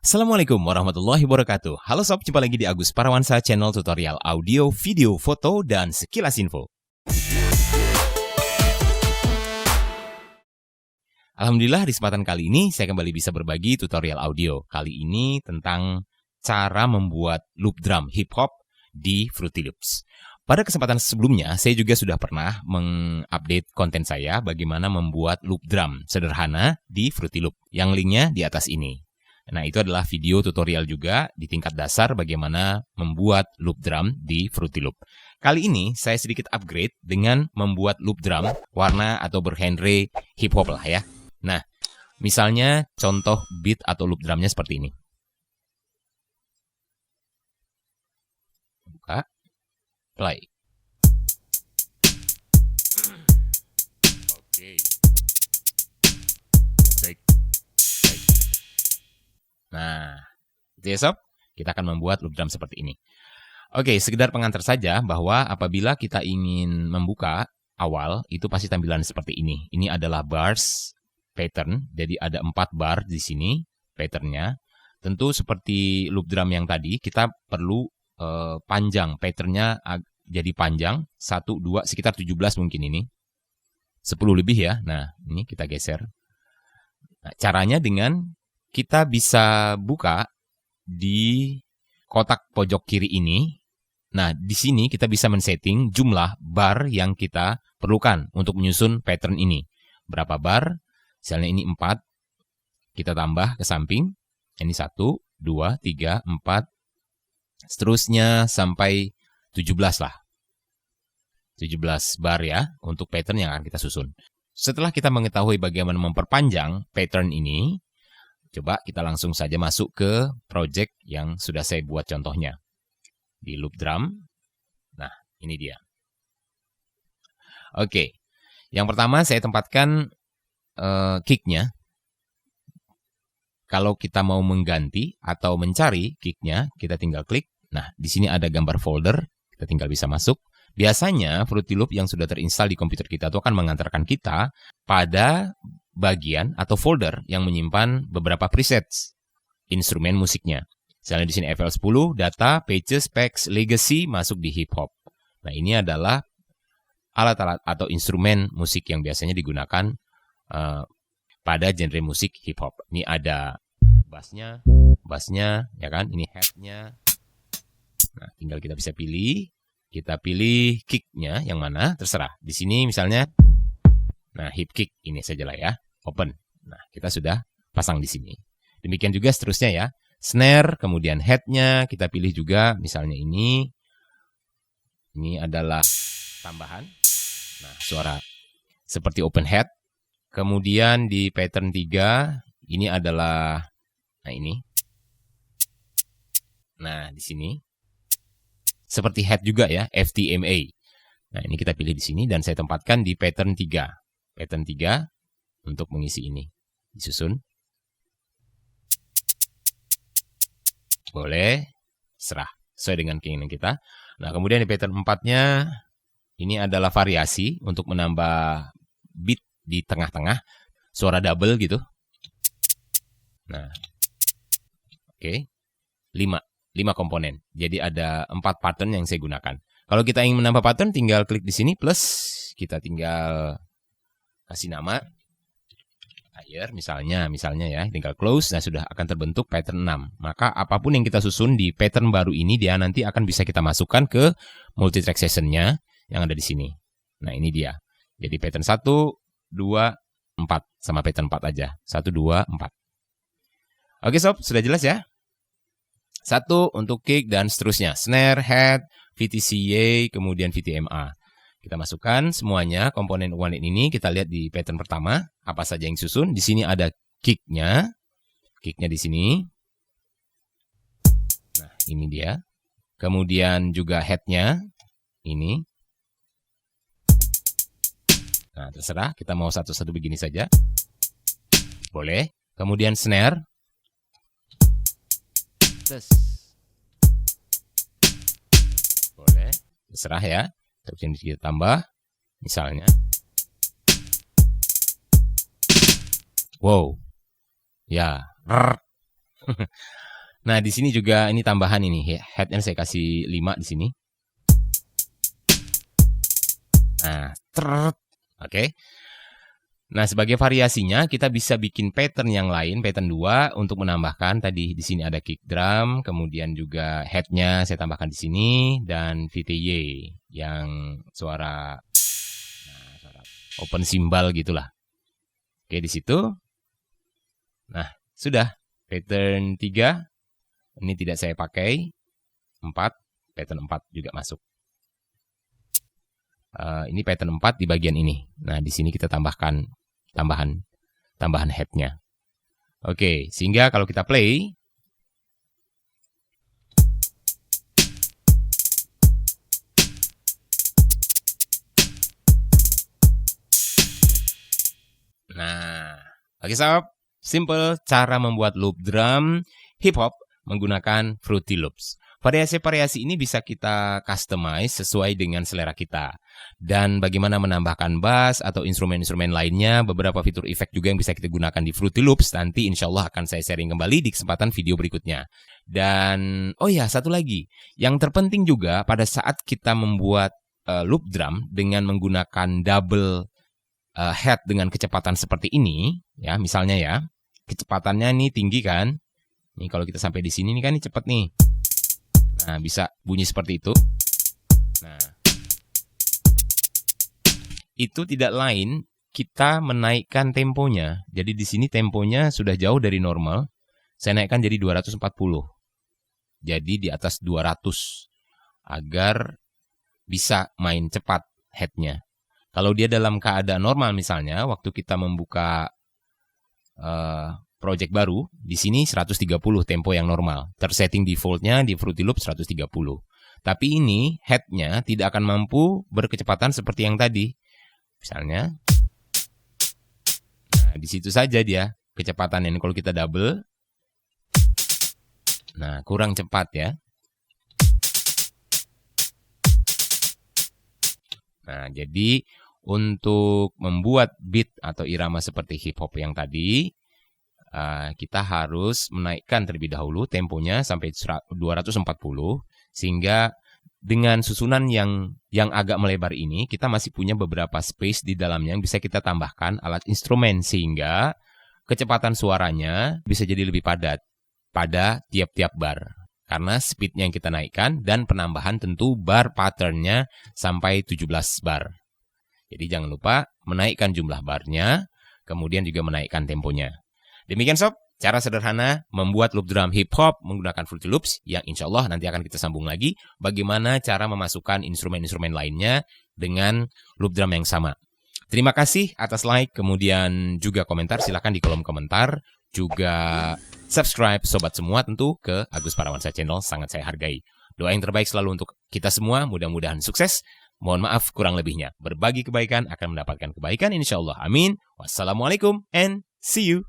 Assalamualaikum warahmatullahi wabarakatuh. Halo sob, jumpa lagi di Agus Parawansa, channel tutorial audio, video, foto, dan sekilas info. Alhamdulillah di kesempatan kali ini saya kembali bisa berbagi tutorial audio. Kali ini tentang cara membuat loop drum hip hop di Fruity Loops. Pada kesempatan sebelumnya, saya juga sudah pernah mengupdate konten saya bagaimana membuat loop drum sederhana di Fruity Loop, yang linknya di atas ini. Nah, itu adalah video tutorial juga di tingkat dasar bagaimana membuat loop drum di Fruity Loop. Kali ini saya sedikit upgrade dengan membuat loop drum warna atau bergenre hip hop lah ya. Nah, misalnya contoh beat atau loop drumnya seperti ini. Buka, play. Oke. Nah, itu ya sob, kita akan membuat loop drum seperti ini. Oke, sekedar pengantar saja bahwa apabila kita ingin membuka awal, itu pasti tampilan seperti ini. Ini adalah bars pattern, jadi ada 4 bar di sini patternnya. Tentu seperti loop drum yang tadi, kita perlu panjang, patternnya jadi panjang, 1, 2, sekitar 17 mungkin ini. 10 lebih ya, nah ini kita geser. Nah, caranya dengan kita bisa buka di kotak pojok kiri ini. Nah, di sini kita bisa men-setting jumlah bar yang kita perlukan untuk menyusun pattern ini. Berapa bar? Misalnya ini 4. Kita tambah ke samping. Ini 1, 2, 3, 4. Seterusnya sampai 17 lah. 17 bar ya untuk pattern yang akan kita susun. Setelah kita mengetahui bagaimana memperpanjang pattern ini, coba kita langsung saja masuk ke project yang sudah saya buat contohnya. Di loop drum. Nah, ini dia. Oke. Yang pertama saya tempatkan kicknya. Kalau kita mau mengganti atau mencari kicknya, kita tinggal klik. Nah, di sini ada gambar folder. Kita tinggal bisa masuk. Biasanya Fruity Loop yang sudah terinstall di komputer kita itu akan mengantarkan kita pada bagian atau folder yang menyimpan beberapa presets instrumen musiknya. Misalnya di sini FL10, data, pages, packs, legacy masuk di hip hop. Nah, ini adalah alat-alat atau instrumen musik yang biasanya digunakan pada genre musik hip hop. Ini ada bassnya, ya kan? Ini headnya. Nah, tinggal kita bisa pilih. Kita pilih kicknya yang mana, terserah. Di sini misalnya, nah hip kick ini sajalah ya. Open. Nah, kita sudah pasang di sini. Demikian juga seterusnya ya. Snare, kemudian headnya kita pilih juga. Misalnya ini adalah tambahan. Nah, suara seperti open head. Kemudian di pattern 3, ini adalah, nah ini. Nah, di sini. Seperti head juga ya, FTMA. Nah, ini kita pilih di sini dan saya tempatkan di pattern 3. Pattern 3. Untuk mengisi ini. Disusun. Boleh. Serah. Sesuai dengan keinginan kita. Nah, kemudian di pattern 4-nya. Ini adalah variasi untuk menambah beat di tengah-tengah. Suara double gitu. Nah. Oke. 5 komponen. Jadi ada 4 pattern yang saya gunakan. Kalau kita ingin menambah pattern, tinggal klik di sini. Plus. Kita tinggal kasih nama. Higher misalnya ya, tinggal close, nah sudah akan terbentuk pattern 6. Maka apapun yang kita susun di pattern baru ini, dia nanti akan bisa kita masukkan ke multitrack session-nya yang ada di sini. Nah, ini dia. Jadi pattern 1, 2, 4. Sama pattern 4 aja. 1, 2, 4. Oke sob, sudah jelas ya? 1 untuk kick dan seterusnya. Snare, head, VTCA, kemudian VTMA. Kita masukkan semuanya komponen one ini. Kita lihat di pattern pertama apa saja yang susun. Di sini ada kicknya di sini. Nah, ini dia. Kemudian juga headnya ini. Nah, terserah. Kita mau satu-satu begini saja. Boleh. Kemudian snare. Boleh. Terserah ya. Terus kita tambah, misalnya, wow, ya, Nah, di sini juga ini tambahan ini, headnya saya kasih 5 di sini. Nah, oke. Nah, sebagai variasinya kita bisa bikin pattern yang lain, pattern 2 untuk menambahkan tadi di sini ada kick drum, kemudian juga headnya saya tambahkan di sini dan VTY yang suara open cymbal gitulah. Oke, di situ. Nah, sudah. Pattern 3 ini tidak saya pakai. 4, pattern 4 juga masuk. Ini pattern 4 di bagian ini. Nah, di sini kita tambahkan tambahan headnya. Oke, sehingga kalau kita play, nah, oke sob, simple cara membuat loop drum hip hop menggunakan Fruity Loops. Variasi-variasi ini bisa kita customize sesuai dengan selera kita. Dan bagaimana menambahkan bass atau instrumen-instrumen lainnya, beberapa fitur efek juga yang bisa kita gunakan di Fruity Loops. Nanti insya Allah akan saya sharing kembali di kesempatan video berikutnya. Dan, oh ya, satu lagi. Yang terpenting juga pada saat kita membuat loop drum dengan menggunakan double head dengan kecepatan seperti ini, ya misalnya ya, kecepatannya ini tinggi kan. Nih kalau kita sampai di sini nih kan ini cepat nih. Nah, bisa bunyi seperti itu. Nah, itu tidak lain kita menaikkan temponya. Jadi di sini temponya sudah jauh dari normal. Saya naikkan jadi 240. Jadi di atas 200 agar bisa main cepat headnya. Kalau dia dalam keadaan normal misalnya, waktu kita membuka project baru, di sini 130 tempo yang normal. Tersetting defaultnya di Fruity Loop 130. Tapi ini headnya tidak akan mampu berkecepatan seperti yang tadi. Misalnya, nah di situ saja dia kecepatannya. Ini kalau kita double, nah kurang cepat ya. Nah jadi untuk membuat beat atau irama seperti hip hop yang tadi, kita harus menaikkan terlebih dahulu temponya sampai 240 sehingga dengan susunan yang agak melebar ini kita masih punya beberapa space di dalamnya yang bisa kita tambahkan alat instrumen sehingga kecepatan suaranya bisa jadi lebih padat pada tiap-tiap bar karena speednya yang kita naikkan dan penambahan tentu bar patternnya sampai 17 bar. Jadi jangan lupa menaikkan jumlah barnya kemudian juga menaikkan temponya. Demikian sob, cara sederhana membuat loop drum hip hop menggunakan Fruity Loops yang insya Allah nanti akan kita sambung lagi bagaimana cara memasukkan instrumen-instrumen lainnya dengan loop drum yang sama. Terima kasih atas like, kemudian juga komentar, silakan di kolom komentar. Juga subscribe sobat semua tentu ke Agus Parawansa Channel, sangat saya hargai. Doa yang terbaik selalu untuk kita semua, mudah-mudahan sukses. Mohon maaf kurang lebihnya. Berbagi kebaikan akan mendapatkan kebaikan insya Allah. Amin. Wassalamualaikum and see you.